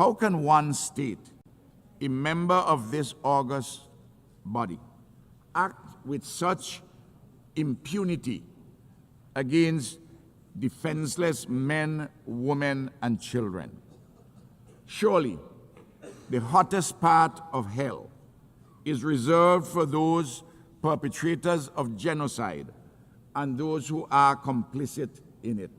How can one state, a member of this august body, act with such impunity against defenseless men, women, and children? Surely, the hottest part of hell is reserved for those perpetrators of genocide and those who are complicit in it.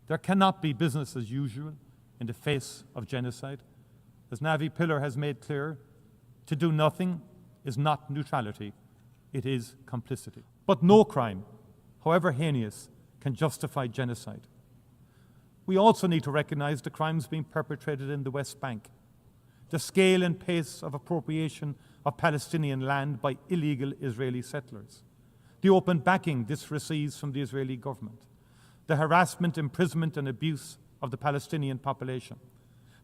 There cannot be business as usual in the face of genocide. As Navi Pillar has made clear, to do nothing is not neutrality, it is complicity. But no crime, however heinous, can justify genocide. We also need to recognize the crimes being perpetrated in the West Bank, the scale and pace of appropriation of Palestinian land by illegal Israeli settlers, the open backing this receives from the Israeli government, the harassment, imprisonment and abuse of the Palestinian population,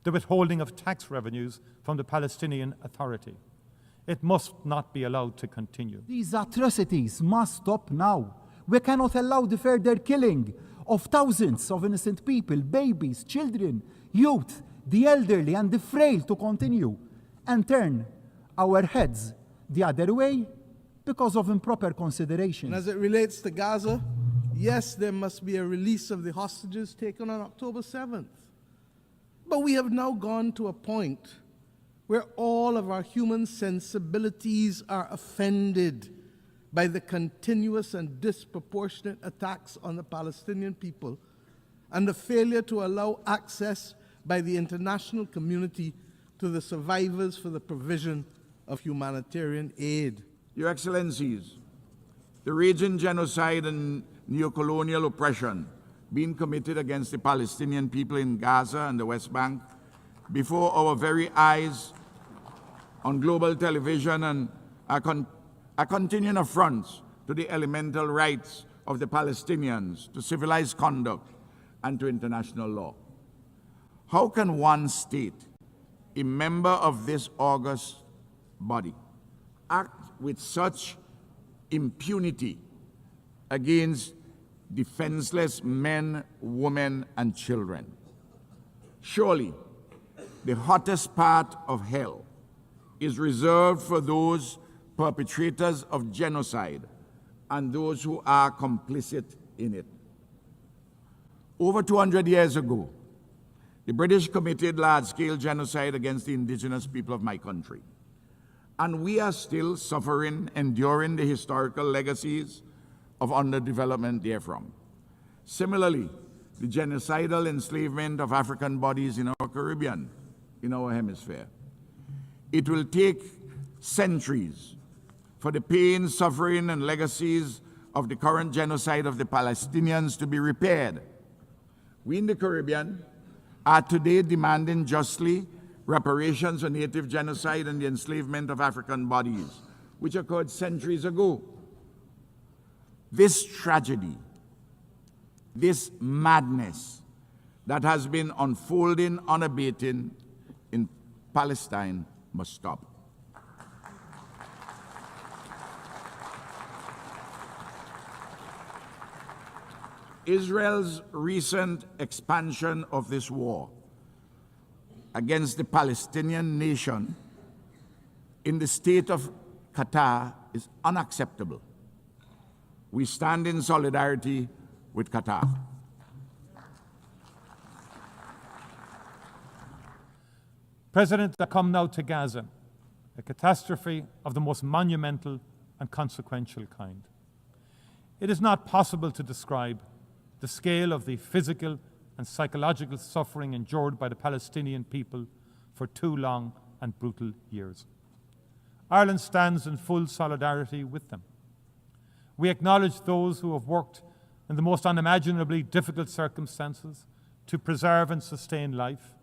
the withholding of tax revenues from the Palestinian Authority. It must not be allowed to continue. These atrocities must stop now. We cannot allow the further killing of thousands of innocent people, babies, children, youth, the elderly and the frail to continue and turn our heads the other way because of improper considerations. And as it relates to Gaza, yes, there must be a release of the hostages taken on October 7th. But we have now gone to a point where all of our human sensibilities are offended by the continuous and disproportionate attacks on the Palestinian people and the failure to allow access by the international community to the survivors for the provision of humanitarian aid. Your Excellencies, the raging genocide and neocolonial oppression being committed against the Palestinian people in Gaza and the West Bank before our very eyes on global television and are continuing affronts to the elemental rights of the Palestinians, to civilized conduct, and to international law. How can one state, a member of this august body, act with such impunity against defenseless men, women, and children? Surely, the hottest part of hell is reserved for those perpetrators of genocide and those who are complicit in it. Over 200 years ago, the British committed large-scale genocide against the indigenous people of my country. And we are still suffering, enduring the historical legacies of underdevelopment therefrom. Similarly, the genocidal enslavement of African bodies in our Caribbean, in our hemisphere. It will take centuries for the pain, suffering, and legacies of the current genocide of the Palestinians to be repaired. We in the Caribbean are today demanding justly reparations for native genocide and the enslavement of African bodies, which occurred centuries ago. This tragedy, this madness that has been unfolding unabated in Palestine must stop. Israel's recent expansion of this war against the Palestinian nation in the state of Qatar is unacceptable. We stand in solidarity with Qatar. President, I come now to Gaza, a catastrophe of the most monumental and consequential kind. It is not possible to describe the scale of the physical and psychological suffering endured by the Palestinian people for 2 long and brutal years. Ireland stands in full solidarity with them. We acknowledge those who have worked in the most unimaginably difficult circumstances to preserve and sustain life,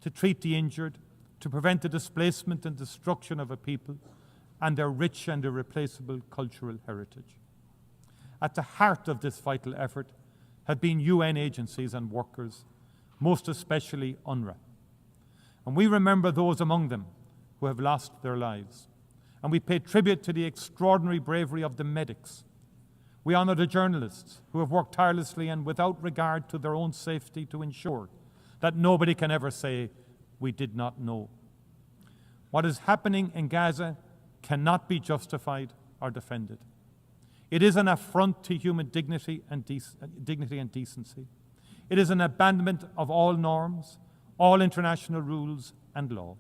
to treat the injured, to prevent the displacement and destruction of a people and their rich and irreplaceable cultural heritage. At the heart of this vital effort have been UN agencies and workers, most especially UNRWA. And we remember those among them who have lost their lives. And we pay tribute to the extraordinary bravery of the medics. We honour the journalists who have worked tirelessly and without regard to their own safety to ensure that nobody can ever say we did not know. What is happening in Gaza cannot be justified or defended. It is an affront to human dignity and decency. It is an abandonment of all norms, all international rules and law.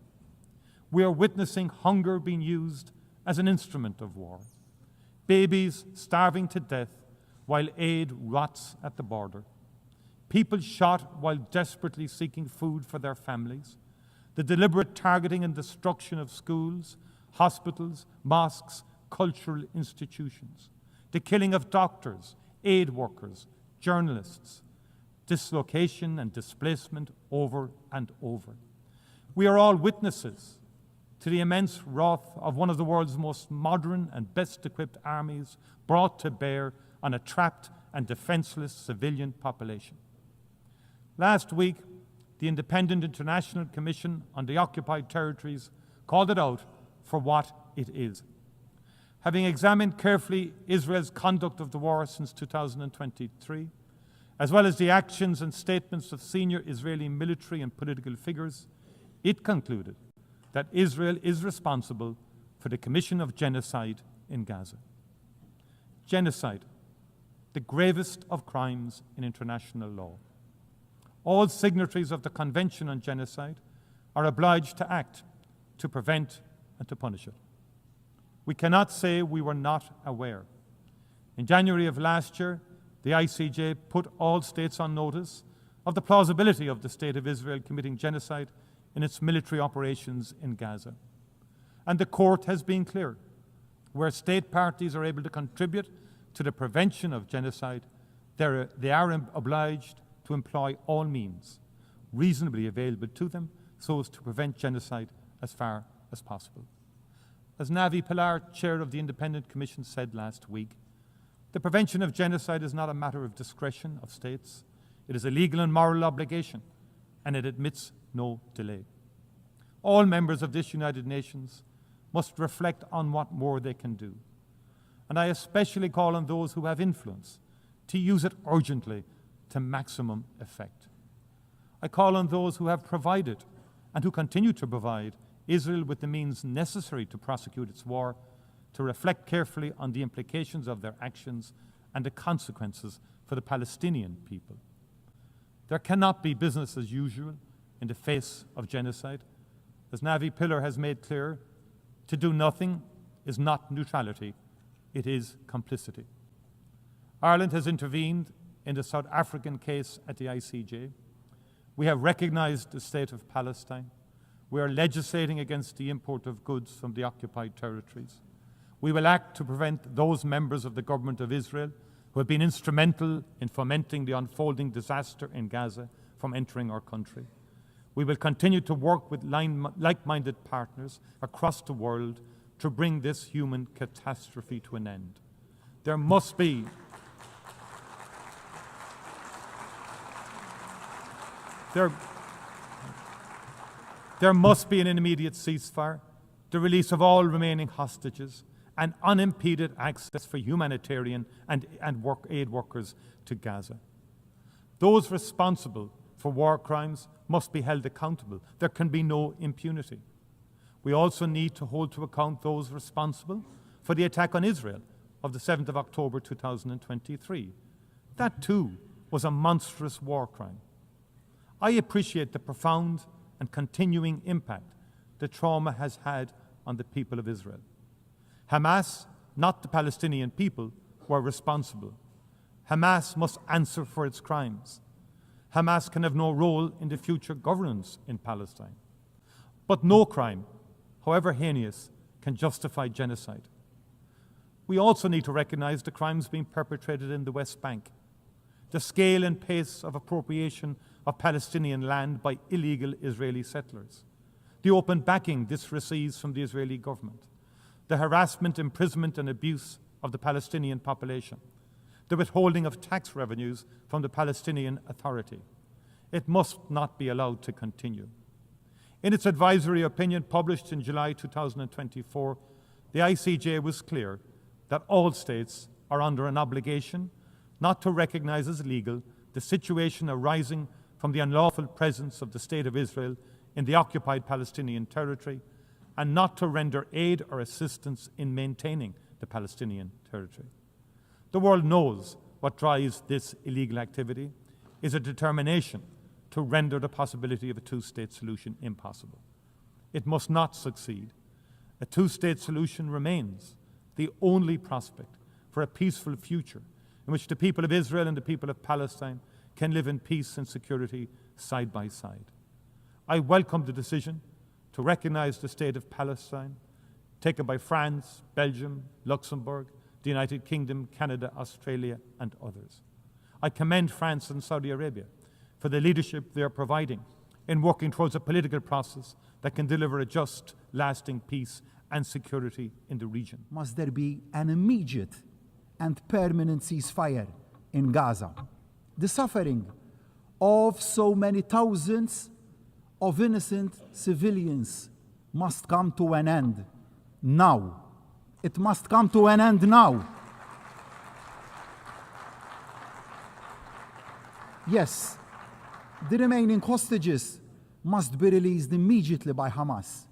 We are witnessing hunger being used as an instrument of war. Babies starving to death while aid rots at the border. People shot while desperately seeking food for their families. The deliberate targeting and destruction of schools, hospitals, mosques, cultural institutions. The killing of doctors, aid workers, journalists. Dislocation and displacement over and over. We are all witnesses to the immense wrath of one of the world's most modern and best equipped armies brought to bear on a trapped and defenseless civilian population. Last week, the Independent International Commission on the Occupied Territories called it out for what it is. Having examined carefully Israel's conduct of the war since 2023, as well as the actions and statements of senior Israeli military and political figures, it concluded that Israel is responsible for the commission of genocide in Gaza. Genocide, the gravest of crimes in international law. All signatories of the Convention on Genocide are obliged to act to prevent and to punish it. We cannot say we were not aware. In January of last year, the ICJ put all states on notice of the plausibility of the State of Israel committing genocide in its military operations in Gaza. And the court has been clear. Where state parties are able to contribute to the prevention of genocide, they are obliged to employ all means reasonably available to them so as to prevent genocide as far as possible. As Navi Pilar, chair of the Independent Commission, said last week, the prevention of genocide is not a matter of discretion of states. It is a legal and moral obligation, and it admits no delay. All members of this United Nations must reflect on what more they can do. And I especially call on those who have influence to use it urgently to maximum effect. I call on those who have provided and who continue to provide Israel with the means necessary to prosecute its war, to reflect carefully on the implications of their actions and the consequences for the Palestinian people. There cannot be business as usual in the face of genocide. As Navi Pilar has made clear, to do nothing is not neutrality, it is complicity. Ireland has intervened in the South African case at the ICJ. We have recognized the state of Palestine. We are legislating against the import of goods from the occupied territories. We will act to prevent those members of the government of Israel who have been instrumental in fomenting the unfolding disaster in Gaza from entering our country. We will continue to work with like-minded partners across the world to bring this human catastrophe to an end. There must be an immediate ceasefire, the release of all remaining hostages, and unimpeded access for humanitarian and aid workers to Gaza. Those responsible for war crimes must be held accountable. There can be no impunity. We also need to hold to account those responsible for the attack on Israel of the 7th of October 2023. That too was a monstrous war crime. I appreciate the profound and continuing impact the trauma has had on the people of Israel. Hamas, not the Palestinian people, were responsible. Hamas must answer for its crimes. Hamas can have no role in the future governance in Palestine. But no crime, however heinous, can justify genocide. We also need to recognize the crimes being perpetrated in the West Bank, the scale and pace of appropriation of Palestinian land by illegal Israeli settlers, the open backing this receives from the Israeli government, the harassment, imprisonment and abuse of the Palestinian population, the withholding of tax revenues from the Palestinian Authority. It must not be allowed to continue. In its advisory opinion published in July 2024, the ICJ was clear that all states are under an obligation not to recognize as legal the situation arising from the unlawful presence of the State of Israel in the occupied Palestinian territory, and not to render aid or assistance in maintaining the Palestinian territory. The world knows what drives this illegal activity is a determination to render the possibility of a two-state solution impossible. It must not succeed. A two-state solution remains the only prospect for a peaceful future in which the people of Israel and the people of Palestine can live in peace and security side by side. I welcome the decision to recognize the state of Palestine taken by France, Belgium, Luxembourg, the United Kingdom, Canada, Australia, and others. I commend France and Saudi Arabia for the leadership they are providing in working towards a political process that can deliver a just, lasting peace and security in the region. Must there be an immediate and permanent ceasefire in Gaza? The suffering of so many thousands of innocent civilians must come to an end now. It must come to an end now. Yes, the remaining hostages must be released immediately by Hamas.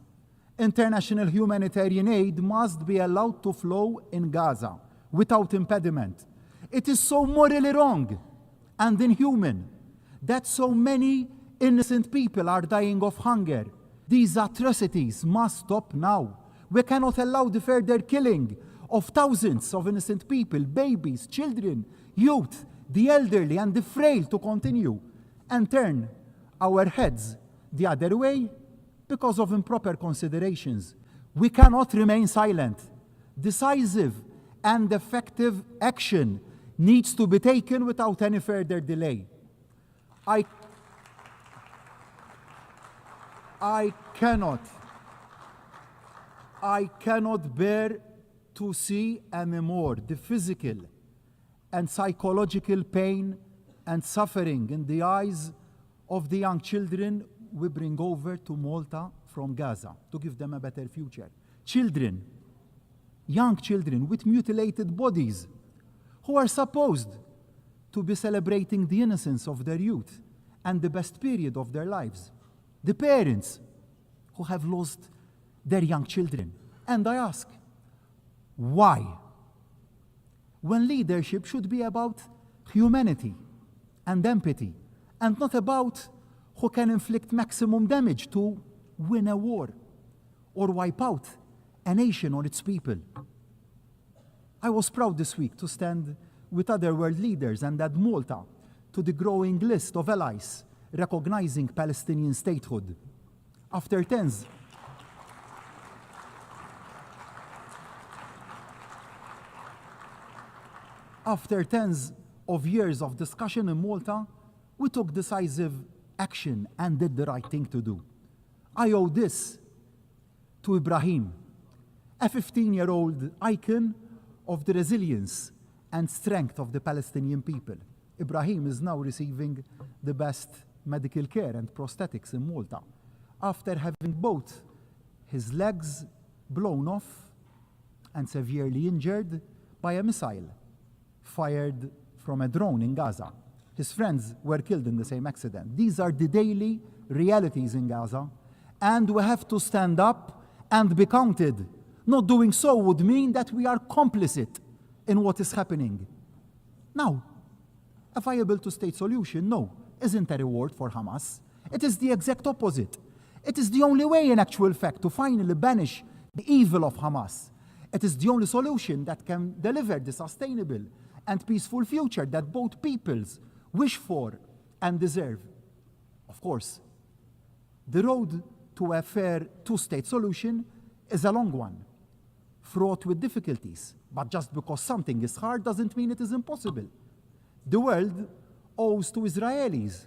International humanitarian aid must be allowed to flow in Gaza without impediment. It is so morally wrong and inhuman that so many innocent people are dying of hunger. These atrocities must stop now. We cannot allow the further killing of thousands of innocent people, babies, children, youth, the elderly and the frail to continue and turn our heads the other way because of improper considerations. We cannot remain silent. Decisive and effective action needs to be taken without any further delay. I cannot bear to see anymore the physical and psychological pain and suffering in the eyes of the young children we bring over to Malta from Gaza to give them a better future. Children, young children with mutilated bodies who are supposed to be celebrating the innocence of their youth and the best period of their lives. The parents who have lost their young children. And I ask, why? When leadership should be about humanity and empathy, and not about who can inflict maximum damage to win a war or wipe out a nation or its people. I was proud this week to stand with other world leaders and add Malta to the growing list of allies recognizing Palestinian statehood. After tens of years of discussion in Malta, we took decisive action and did the right thing to do. I owe this to Ibrahim, a 15-year-old icon of the resilience and strength of the Palestinian people. Ibrahim is now receiving the best medical care and prosthetics in Malta after having both his legs blown off and severely injured by a missile fired from a drone in Gaza. His friends were killed in the same accident. These are the daily realities in Gaza, and we have to stand up and be counted. Not doing so would mean that we are complicit in what is happening. Now, a viable two-state solution, no, isn't a reward for Hamas. It is the exact opposite. It is the only way, in actual fact, to finally banish the evil of Hamas. It is the only solution that can deliver the sustainable and peaceful future that both peoples wish for and deserve. Of course, the road to a fair two-state solution is a long one, fraught with difficulties. But just because something is hard doesn't mean it is impossible. The world owes to Israelis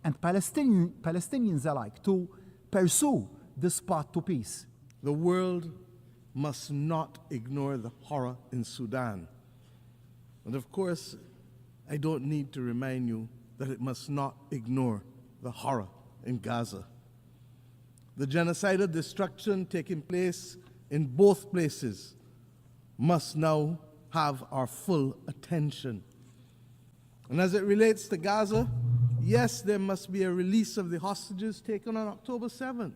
and Palestinians alike to pursue this path to peace. The world must not ignore the horror in Sudan. And of course, I don't need to remind you that it must not ignore the horror in Gaza. The genocidal destruction taking place in both places must now have our full attention. And as it relates to Gaza, yes, there must be a release of the hostages taken on October 7th.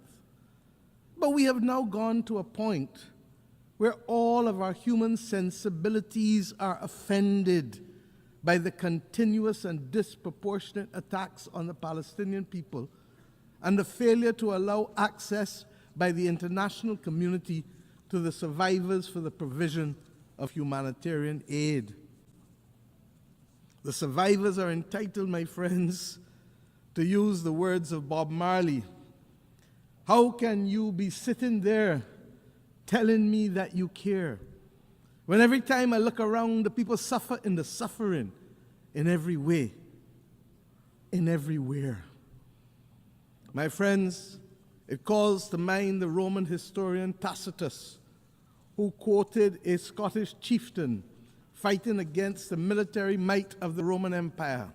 But we have now gone to a point where all of our human sensibilities are offended by the continuous and disproportionate attacks on the Palestinian people and the failure to allow access by the international community to the survivors for the provision of humanitarian aid. The survivors are entitled, my friends, to use the words of Bob Marley. How can you be sitting there telling me that you care, when every time I look around, the people suffer in the suffering in every way, in everywhere? My friends, it calls to mind the Roman historian Tacitus, who quoted a Scottish chieftain fighting against the military might of the Roman Empire.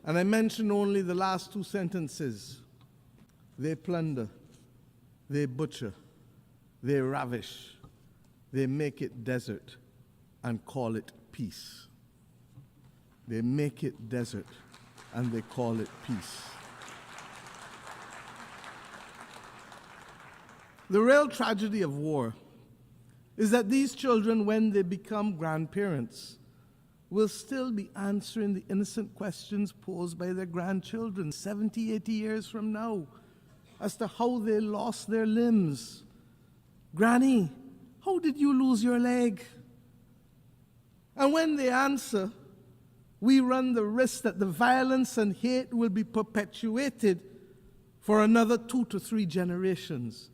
And I mention only the last two sentences. They plunder, they butcher, they ravish, they make it desert and call it peace. They make it desert and they call it peace. The real tragedy of war is that these children, when they become grandparents, will still be answering the innocent questions posed by their grandchildren 70, 80 years from now as to how they lost their limbs. Granny, how did you lose your leg? And when they answer, we run the risk that the violence and hate will be perpetuated for another 2 to 3 generations.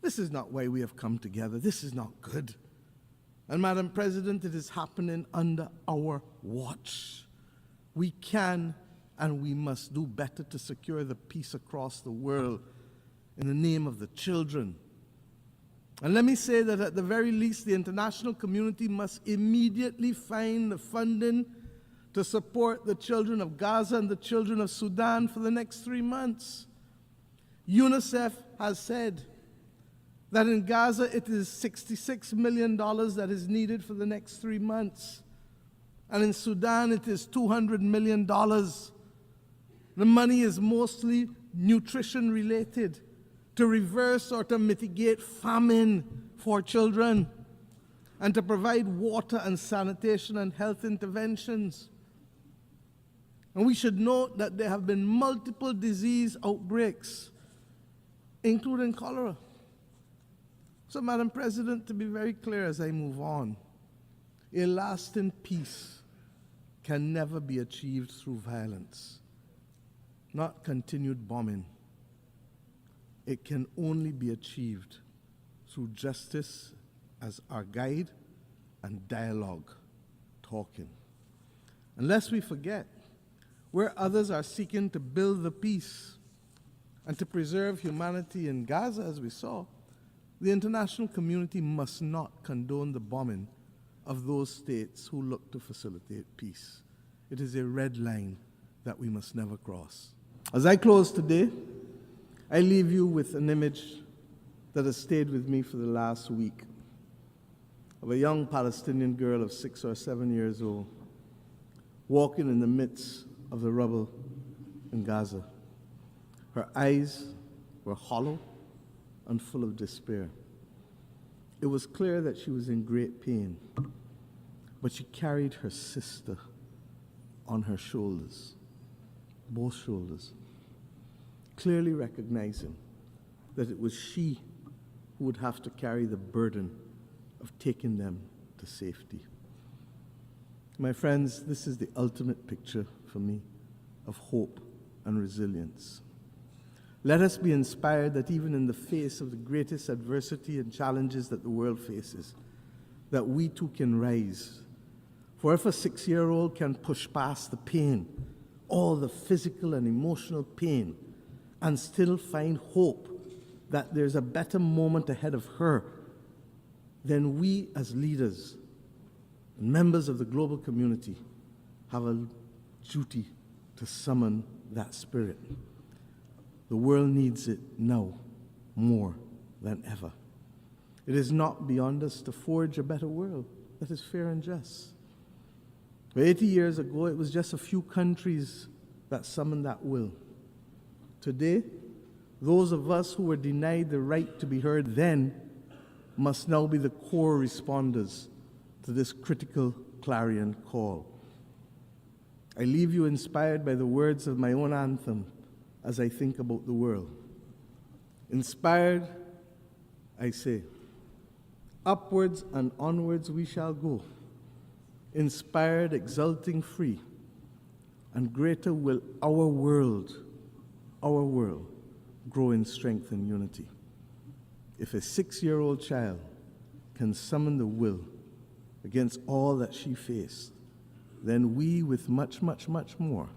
This is not why we have come together. This is not good. And Madam President, it is happening under our watch. We can and we must do better to secure the peace across the world in the name of the children. And let me say that at the very least, the international community must immediately find the funding to support the children of Gaza and the children of Sudan for the next 3 months. UNICEF has said that in Gaza it is $66 million that is needed for the next 3 months. And in Sudan it is $200 million. The money is mostly nutrition related, to reverse or to mitigate famine for children, and to provide water and sanitation and health interventions. And we should note that there have been multiple disease outbreaks, including cholera. So, Madam President, to be very clear as I move on, a lasting peace can never be achieved through violence, not continued bombing. It can only be achieved through justice as our guide and dialogue, talking. And lest we forget, where others are seeking to build the peace and to preserve humanity in Gaza, as we saw, the international community must not condone the bombing of those states who look to facilitate peace. It is a red line that we must never cross. As I close today, I leave you with an image that has stayed with me for the last week of a young Palestinian girl of 6 or 7 years old walking in the midst of the rubble in Gaza. Her eyes were hollow and full of despair. It was clear that she was in great pain, but she carried her sister on her shoulders, both shoulders, clearly recognizing that it was she who would have to carry the burden of taking them to safety. My friends, this is the ultimate picture for me of hope and resilience. Let us be inspired that even in the face of the greatest adversity and challenges that the world faces, that we too can rise. For if a 6-year-old can push past the pain, all the physical and emotional pain, and still find hope that there's a better moment ahead of her, then we as leaders and members of the global community have a duty to summon that spirit. The world needs it now more than ever. It is not beyond us to forge a better world that is fair and just. 80 years ago, it was just a few countries that summoned that will. Today, those of us who were denied the right to be heard then must now be the core responders to this critical clarion call. I leave you inspired by the words of my own anthem as I think about the world. Inspired, I say, upwards and onwards we shall go, inspired, exulting, free, and greater will our world grow in strength and unity. If a 6-year-old child can summon the will against all that she faced, then we, with much, much, much more,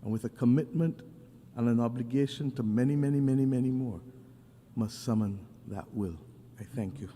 and with a commitment and an obligation to many, many, many, many more, must summon that will. I thank you.